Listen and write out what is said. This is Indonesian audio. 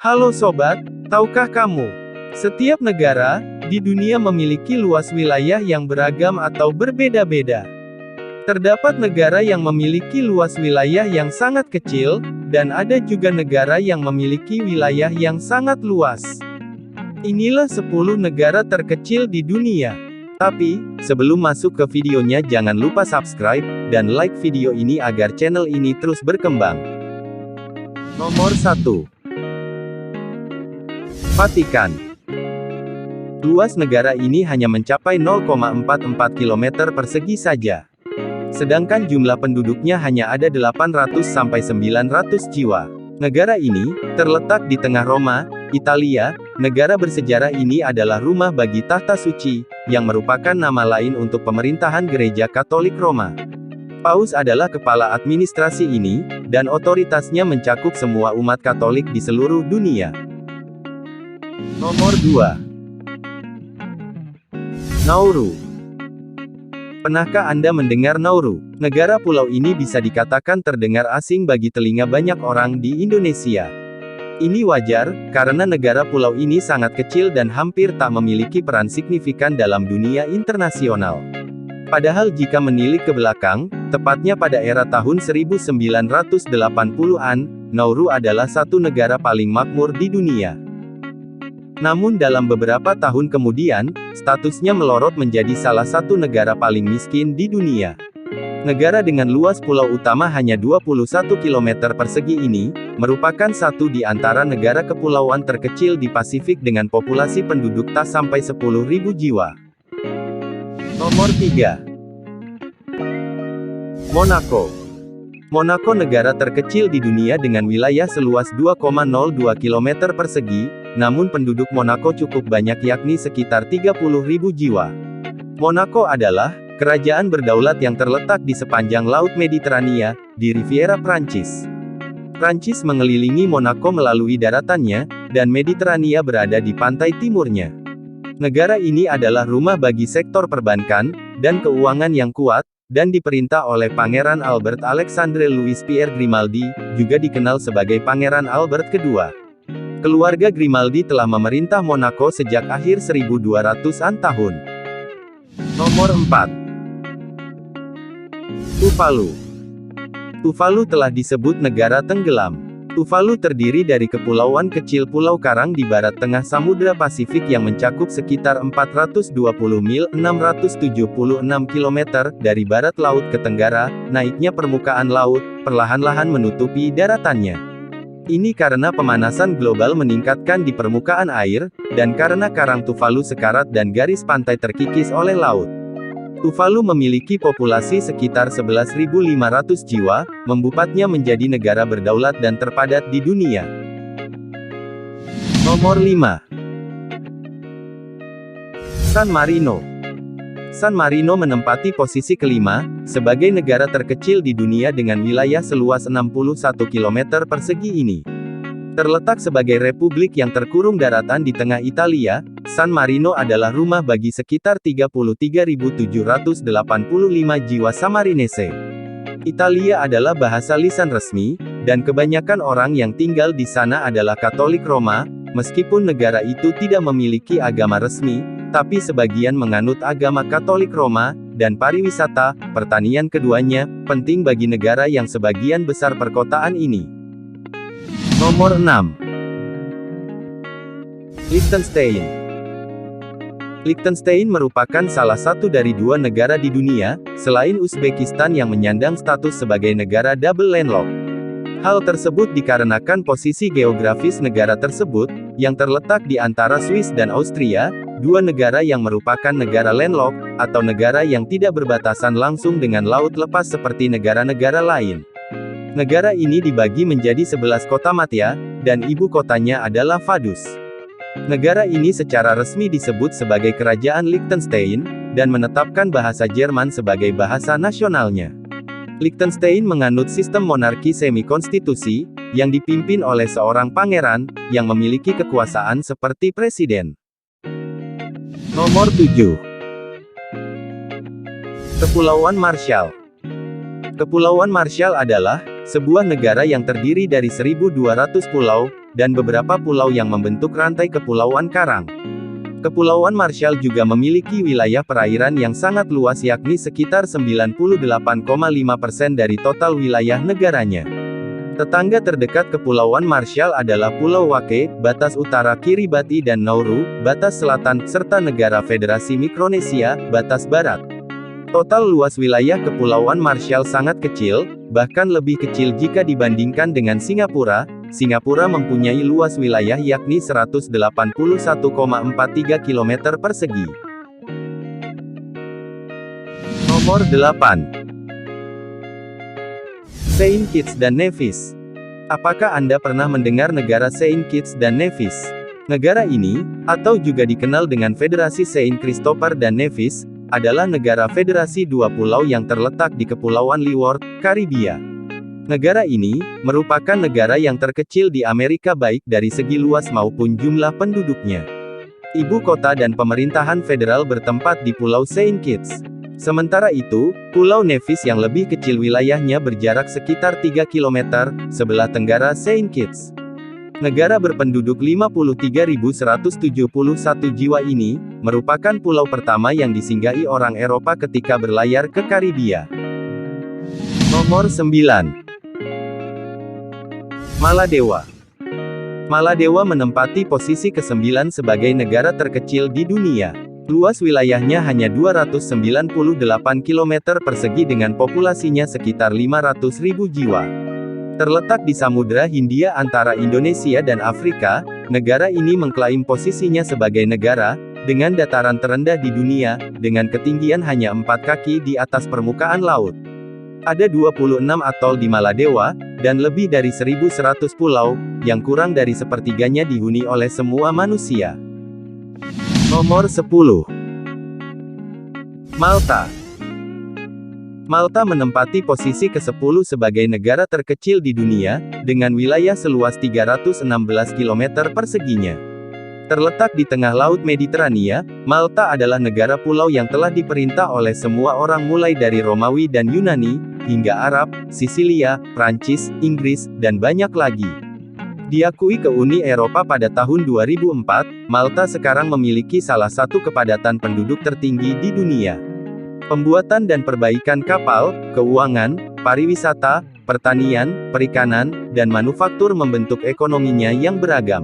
Halo sobat, tahukah kamu? Setiap negara di dunia memiliki luas wilayah yang beragam atau berbeda-beda. Terdapat negara yang memiliki luas wilayah yang sangat kecil, dan ada juga negara yang memiliki wilayah yang sangat luas. Inilah 10 negara terkecil di dunia. Tapi, sebelum masuk ke videonya jangan lupa subscribe, dan like video ini agar channel ini terus berkembang. Nomor 1. Vatikan. Luas negara ini hanya mencapai 0,44 km persegi saja. Sedangkan jumlah penduduknya hanya ada 800-900 jiwa. Negara ini terletak di tengah Roma, Italia. Negara bersejarah ini adalah rumah bagi tahta suci, yang merupakan nama lain untuk pemerintahan Gereja Katolik Roma. Paus adalah kepala administrasi ini, dan otoritasnya mencakup semua umat Katolik di seluruh dunia. Nomor 2. Nauru. Pernahkah Anda mendengar Nauru? Negara pulau ini bisa dikatakan terdengar asing bagi telinga banyak orang di Indonesia. Ini wajar, karena negara pulau ini sangat kecil dan hampir tak memiliki peran signifikan dalam dunia internasional. Padahal jika menilik ke belakang, tepatnya pada era tahun 1980-an, Nauru adalah satu negara paling makmur di dunia. Namun dalam beberapa tahun kemudian, statusnya melorot menjadi salah satu negara paling miskin di dunia. Negara dengan luas pulau utama hanya 21 km persegi ini, merupakan satu di antara negara kepulauan terkecil di Pasifik dengan populasi penduduk tak sampai 10.000 jiwa. Nomor 3. Monaco. Monaco negara terkecil di dunia dengan wilayah seluas 2,02 km persegi, namun penduduk Monaco cukup banyak yakni sekitar 30.000 jiwa. Monaco adalah kerajaan berdaulat yang terletak di sepanjang Laut Mediterania, di Riviera Prancis. Prancis mengelilingi Monaco melalui daratannya, dan Mediterania berada di pantai timurnya. Negara ini adalah rumah bagi sektor perbankan, dan keuangan yang kuat, dan diperintah oleh Pangeran Albert Alexandre Louis Pierre Grimaldi, juga dikenal sebagai Pangeran Albert II. Keluarga Grimaldi telah memerintah Monaco sejak akhir 1200-an tahun. Nomor 4. Tuvalu. Tuvalu telah disebut negara tenggelam. Tuvalu terdiri dari kepulauan kecil Pulau Karang di barat tengah Samudra Pasifik yang mencakup sekitar 420 mil 676 km dari barat laut ke tenggara. Naiknya permukaan laut perlahan-lahan menutupi daratannya. Ini karena pemanasan global meningkatkan di permukaan air, dan karena karang Tuvalu sekarat dan garis pantai terkikis oleh laut. Tuvalu memiliki populasi sekitar 11.500 jiwa, membuatnya menjadi negara berdaulat dan terpadat di dunia. Nomor 5. San Marino. San Marino menempati posisi kelima, sebagai negara terkecil di dunia dengan wilayah seluas 61 km persegi ini. Terletak sebagai republik yang terkurung daratan di tengah Italia, San Marino adalah rumah bagi sekitar 33.785 jiwa Samarinese. Italia adalah bahasa lisan resmi, dan kebanyakan orang yang tinggal di sana adalah Katolik Roma, meskipun negara itu tidak memiliki agama resmi, tapi sebagian menganut agama Katolik Roma, dan pariwisata, pertanian keduanya, penting bagi negara yang sebagian besar perkotaan ini. Nomor 6. Liechtenstein. Liechtenstein merupakan salah satu dari dua negara di dunia, selain Uzbekistan yang menyandang status sebagai negara double landlocked. Hal tersebut dikarenakan posisi geografis negara tersebut, yang terletak di antara Swiss dan Austria, dua negara yang merupakan negara landlocked, atau negara yang tidak berbatasan langsung dengan laut lepas seperti negara-negara lain. Negara ini dibagi menjadi 11 kota madya, dan ibu kotanya adalah Vaduz. Negara ini secara resmi disebut sebagai Kerajaan Liechtenstein, dan menetapkan bahasa Jerman sebagai bahasa nasionalnya. Liechtenstein menganut sistem monarki semi-konstitusi, yang dipimpin oleh seorang pangeran, yang memiliki kekuasaan seperti presiden. Nomor 7. Kepulauan Marshall. Kepulauan Marshall adalah sebuah negara yang terdiri dari 1.200 pulau, dan beberapa pulau yang membentuk rantai kepulauan karang. Kepulauan Marshall juga memiliki wilayah perairan yang sangat luas yakni sekitar 98,5% dari total wilayah negaranya. Tetangga terdekat Kepulauan Marshall adalah Pulau Wake, batas utara Kiribati dan Nauru, batas selatan, serta negara Federasi Mikronesia, batas barat. Total luas wilayah Kepulauan Marshall sangat kecil, bahkan lebih kecil jika dibandingkan dengan Singapura. Singapura mempunyai luas wilayah yakni 181,43 km persegi. Nomor 8. Saint Kitts dan Nevis. Apakah Anda pernah mendengar negara Saint Kitts dan Nevis? Negara ini, atau juga dikenal dengan Federasi Saint Christopher dan Nevis, adalah negara federasi dua pulau yang terletak di Kepulauan Leeward, Karibia. Negara ini merupakan negara yang terkecil di Amerika baik dari segi luas maupun jumlah penduduknya. Ibu kota dan pemerintahan federal bertempat di Pulau Saint Kitts. Sementara itu, Pulau Nevis yang lebih kecil wilayahnya berjarak sekitar 3 km, sebelah tenggara Saint Kitts. Negara berpenduduk 53.171 jiwa ini, merupakan pulau pertama yang disinggahi orang Eropa ketika berlayar ke Karibia. Nomor 9. Maladewa. Maladewa menempati posisi ke-9 sebagai negara terkecil di dunia. Luas wilayahnya hanya 298 km persegi dengan populasinya sekitar 500.000 jiwa. Terletak di Samudra Hindia antara Indonesia dan Afrika, negara ini mengklaim posisinya sebagai negara dengan dataran terendah di dunia, dengan ketinggian hanya 4 kaki di atas permukaan laut. Ada 26 atol di Maladewa, dan lebih dari 1.100 pulau, yang kurang dari sepertiganya dihuni oleh semua manusia. Nomor 10. Malta. Malta menempati posisi ke-10 sebagai negara terkecil di dunia, dengan wilayah seluas 316 km perseginya. Terletak di tengah Laut Mediterania, Malta adalah negara pulau yang telah diperintah oleh semua orang mulai dari Romawi dan Yunani, hingga Arab, Sisilia, Prancis, Inggris, dan banyak lagi. Diakui ke Uni Eropa pada tahun 2004, Malta sekarang memiliki salah satu kepadatan penduduk tertinggi di dunia. Pembuatan dan perbaikan kapal, keuangan, pariwisata, pertanian, perikanan, dan manufaktur membentuk ekonominya yang beragam.